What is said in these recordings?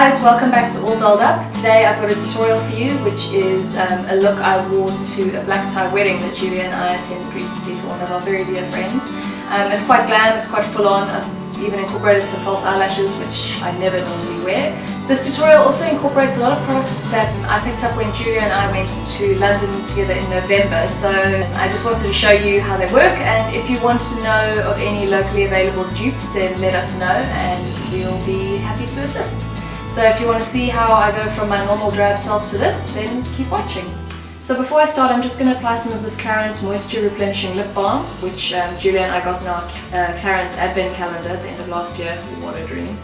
guys, welcome back to All Dolled Up. Today I've got a tutorial for you which is a look I wore to a black tie wedding that Julia and I attended recently for one of our very dear friends. It's quite glam, it's quite full on. I've even incorporated some false eyelashes which I never normally wear. This tutorial also incorporates a lot of products that I picked up when Julia and I went to London together in November, so I just wanted to show you how they work, and if you want to know of any locally available dupes then let us know and we'll be happy to assist. So if you want to see how I go from my normal drab self to this, then keep watching. So before I start, I'm just going to apply some of this Clarins Moisture Replenishing Lip Balm, which Julia and I got in our Clarins Advent Calendar at the end of last year. What a dream.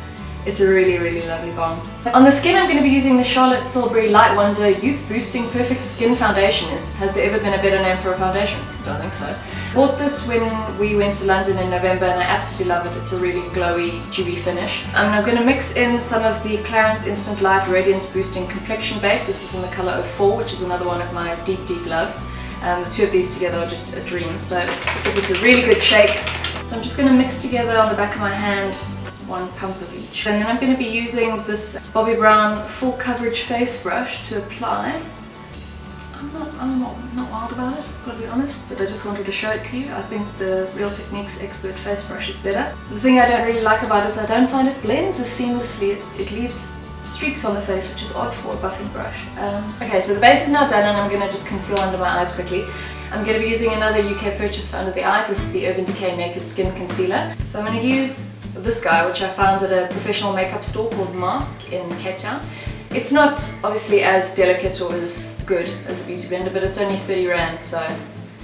It's a really, really lovely balm. On the skin, I'm going to be using the Charlotte Tilbury Light Wonder Youth Boosting Perfect Skin Foundation. Has there ever been a better name for a foundation? I don't think so. Bought this when we went to London in November and I absolutely love it. It's a really glowy, dewy finish. I'm going to mix in some of the Clarins Instant Light Radiance Boosting Complexion Base. This is in the colour 04, which is another one of my deep, deep loves. The two of these together are just a dream. So it was a really good shake. So I'm just going to mix together on the back of my hand one pump of each. And then I'm going to be using this Bobbi Brown full coverage face brush to apply. I'm not wild about it, I've got to be honest, but I just wanted to show it to you. I think the Real Techniques Expert face brush is better. The thing I don't really like about it is I don't find it blends as seamlessly. It leaves streaks on the face, which is odd for a buffing brush. Okay, so the base is now done and I'm going to just conceal under my eyes quickly. I'm going to be using another UK purchase for under the eyes. This is the Urban Decay Naked Skin Concealer. So I'm going to use this guy, which I found at a professional makeup store called Mask in Cape Town. It's not obviously as delicate or as good as a beauty blender, but it's only 30 Rand, so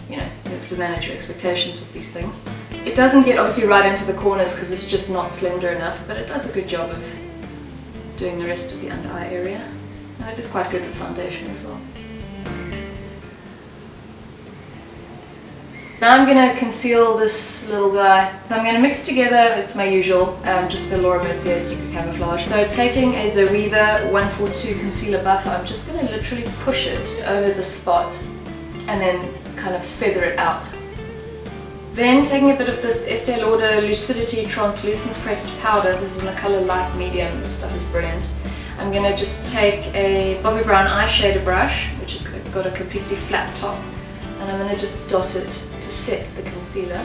you know, you have to manage your expectations with these things. It doesn't get obviously right into the corners because it's just not slender enough, but it does a good job of doing the rest of the under eye area. And it is quite good with foundation as well. Now I'm going to conceal this little guy. So I'm going to mix together, it's my usual, just the Laura Mercier Secret Camouflage. So taking a Zoeva 142 Concealer Buffer, I'm just going to literally push it over the spot and then kind of feather it out. Then taking a bit of this Estee Lauder Lucidity Translucent Pressed Powder, this is in the colour Light Medium, this stuff is brilliant. I'm going to just take a Bobbi Brown eyeshadow brush, which has got a completely flat top, and I'm going to just dot it to set the concealer.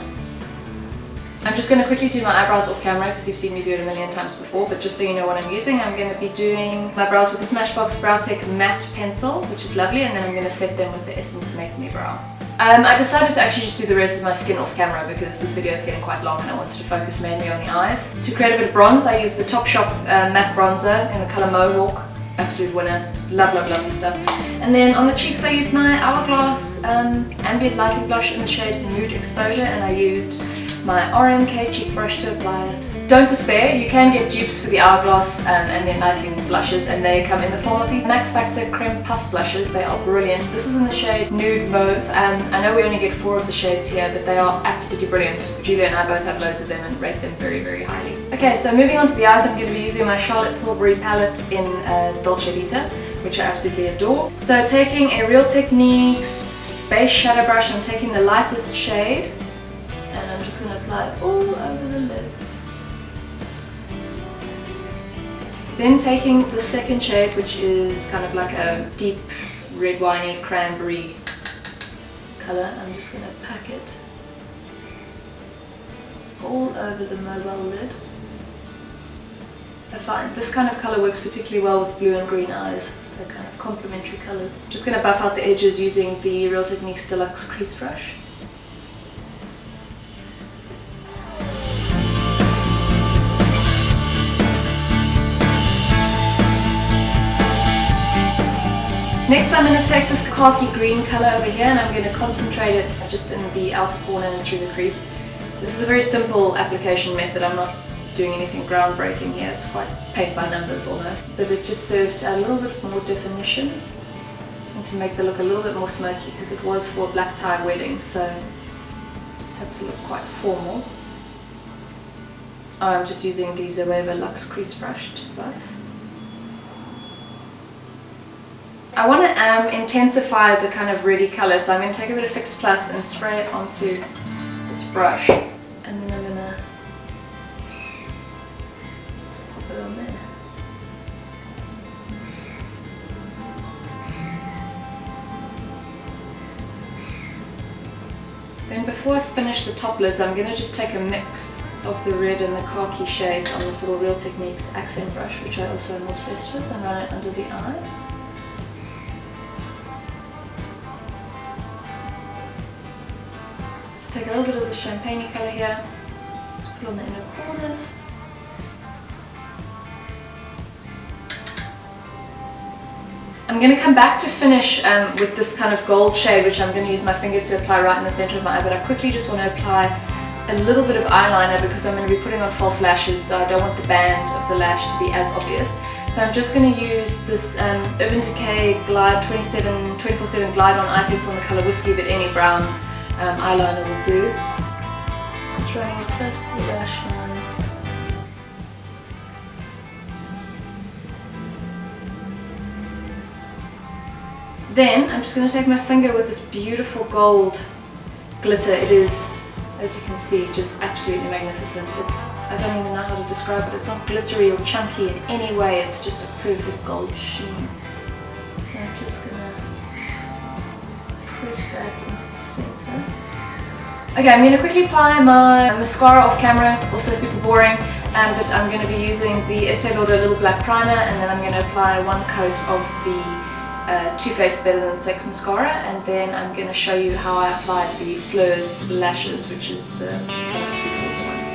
I'm just going to quickly do my eyebrows off camera because you've seen me do it a million times before, but just so you know what I'm using, I'm going to be doing my brows with the Smashbox Brow Tech Matte Pencil, which is lovely, and then I'm going to set them with the Essence Make Me Brow. I decided to actually just do the rest of my skin off camera because this video is getting quite long and I wanted to focus mainly on the eyes. To create a bit of bronze, I used the Topshop matte bronzer in the colour Mohawk. Absolute winner. Love, love, love this stuff. And then on the cheeks I used my Hourglass Ambient Lighting Blush in the shade Mood Exposure, and I used my RMK cheek brush to apply it. Don't despair, you can get dupes for the Hourglass Ambient Lighting blushes, and they come in the form of these Max Factor Creme Puff blushes. They are brilliant. This is in the shade Nude Mauve. I know we only get 4 of the shades here, but they are absolutely brilliant. Julia and I both have loads of them and rate them very, very highly. Okay, so moving on to the eyes, I'm going to be using my Charlotte Tilbury palette in Dolce Vita, which I absolutely adore. So taking a Real Techniques base shadow brush, I'm taking the lightest shade and I'm just going to apply it all over the lids. Then taking the second shade, which is kind of like a deep red winey cranberry colour, I'm just going to pack it all over the mobile lid. I find this kind of colour works particularly well with blue and green eyes. They're kind of complementary colours. Just going to buff out the edges using the Real Techniques Deluxe Crease Brush. Next I'm going to take this khaki green colour over here and I'm going to concentrate it just in the outer corner and through the crease. This is a very simple application method. I'm not doing anything groundbreaking here. It's quite paint by numbers almost. But it just serves to add a little bit more definition and to make the look a little bit more smoky because it was for a black tie wedding, so it had to look quite formal. I'm just using the Zoeva Luxe Crease Brush to buff. I want to intensify the kind of reddy colour, so I'm going to take a bit of Fix Plus and spray it onto this brush, and then I'm going to pop it on there. before I finish the top lids, I'm going to just take a mix of the red and the khaki shades on this little Real Techniques accent brush, which I also am obsessed with, and run it under the eye. Just take a little bit of the champagne colour here, just put on the inner corners. I'm going to come back to finish with this kind of gold shade, which I'm going to use my finger to apply right in the center of my eye, but I quickly just want to apply a little bit of eyeliner because I'm going to be putting on false lashes, so I don't want the band of the lash to be as obvious. So I'm just going to use this Urban Decay Glide 24/7 Glide on eye pencil in the colour Whiskey, but any brown eyeliner will do. Just running it close to the lash line. Then I'm just going to take my finger with this beautiful gold glitter. It is, as you can see, just absolutely magnificent. I don't even know how to describe it. It's not glittery or chunky in any way. It's just a perfect gold sheen. So I'm just going to press that into the center. Okay, I'm going to quickly apply my mascara off camera, also super boring, but I'm going to be using the Estee Lauder Little Black Primer, and then I'm going to apply one coat of the Too Faced Better Than Sex mascara, and then I'm going to show you how I applied the Fleurs lashes, which is the kind of 3/4 ones.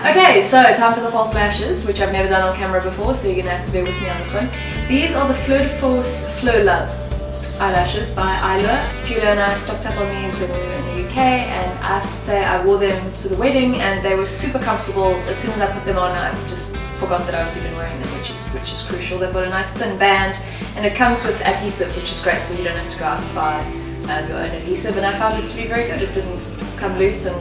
Okay, so time for the false lashes, which I've never done on camera before, so you're going to have to bear with me on this one. These are the Fleur de Force Fleur Loves eyelashes by Isla. Julia and I stocked up on these when we were in the UK, and I have to say I wore them to the wedding and they were super comfortable. As soon as I put them on, I just forgot that I was even wearing them, which is crucial. They've got a nice thin band, and it comes with adhesive, which is great, so you don't have to go out and buy your own adhesive, and I found it to be very good. It didn't come loose, and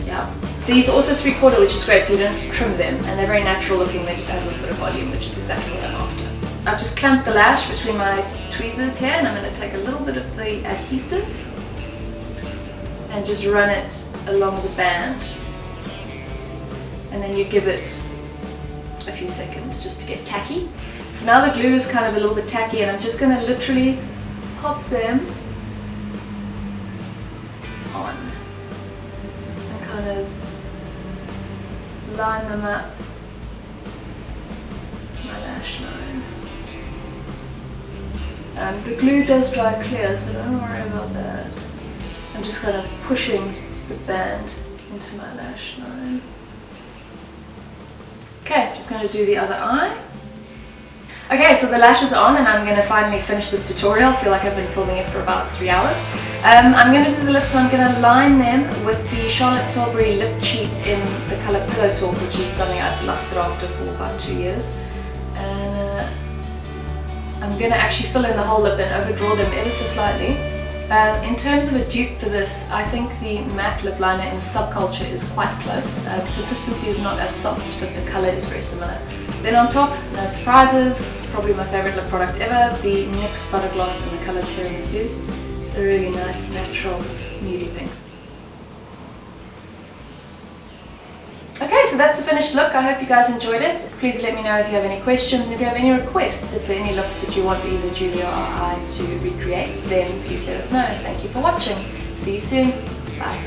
yeah. These are also 3/4, which is great, so you don't have to trim them, and they're very natural looking. They just add a little bit of volume, which is exactly what I'm after. I've just clamped the lash between my tweezers here, and I'm going to take a little bit of the adhesive and just run it along the band, and then you give it a few seconds just to get tacky. So now the glue is kind of a little bit tacky, and I'm just going to literally pop them on and kind of line them up my lash line. The glue does dry clear, so don't worry about that. I'm just kind of pushing the band into my lash line. Okay, just going to do the other eye. Okay, so the lashes are on, and I'm going to finally finish this tutorial. I feel like I've been filming it for about 3 hours. I'm going to do the lips, so I'm going to line them with the Charlotte Tilbury Lip Cheat in the colour Pillow Talk, which is something I've lusted after for about 2 years. And I'm going to actually fill in the whole lip and overdraw them ever so slightly. In terms of a dupe for this, I think the matte lip liner in Subculture is quite close. The consistency is not as soft, but the colour is very similar. Then on top, no surprises, probably my favourite lip product ever, the NYX Butter Gloss in the colour Tiramisu. It's a really nice, natural, nudie pink. Okay, so that's the finished look. I hope you guys enjoyed it. Please let me know if you have any questions, and if you have any requests, if there are any looks that you want either Julia or I to recreate, then please let us know. Thank you for watching. See you soon. Bye.